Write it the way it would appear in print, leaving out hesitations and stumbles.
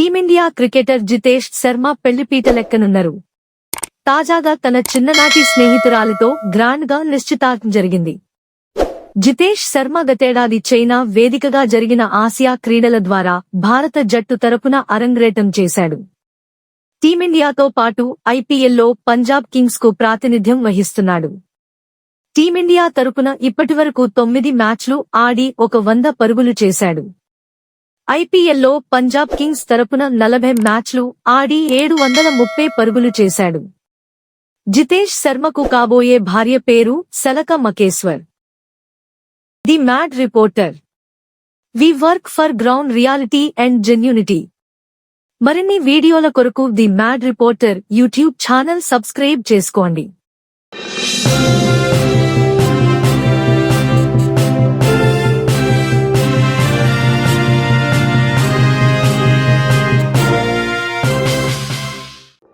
Team India cricketer Jitesh Sharma పెళ్లిపీటలెక్కనున్నారు. తాజాగా తన చిన్ననాటి స్నేహితురాలితో గ్రాండ్ గా నిశ్చితార్థం జరిగింది. జితేష్ శర్మ గతేడాది చైనా వేదికగా జరిగిన ఆసియా క్రీడల ద్వారా భారత జట్టు తరపున అరంగేట్రం చేశాడు. టీమిండియాతో పాటు ఐపీఎల్లో పంజాబ్ కింగ్స్ కు ప్రాతినిధ్యం వహిస్తున్నాడు. టీమిండియా తరపున ఇప్పటివరకు 9 మ్యాచ్లు ఆడి 100 పరుగులు చేశాడు. ఐపీఎల్లో పంజాబ్ కింగ్స్ తరపున 40 మ్యాచ్లు ఆడి 730 పరుగులు చేశాడు. జితేష్ శర్మకు కాబోయే భార్య పేరు Salaka Makeshwar. The mad reporter. We work for ground reality and genuinity. మరిన్ని వీడియోల కొరకు the mad reporter YouTube channel subscribe చేసుకోండి.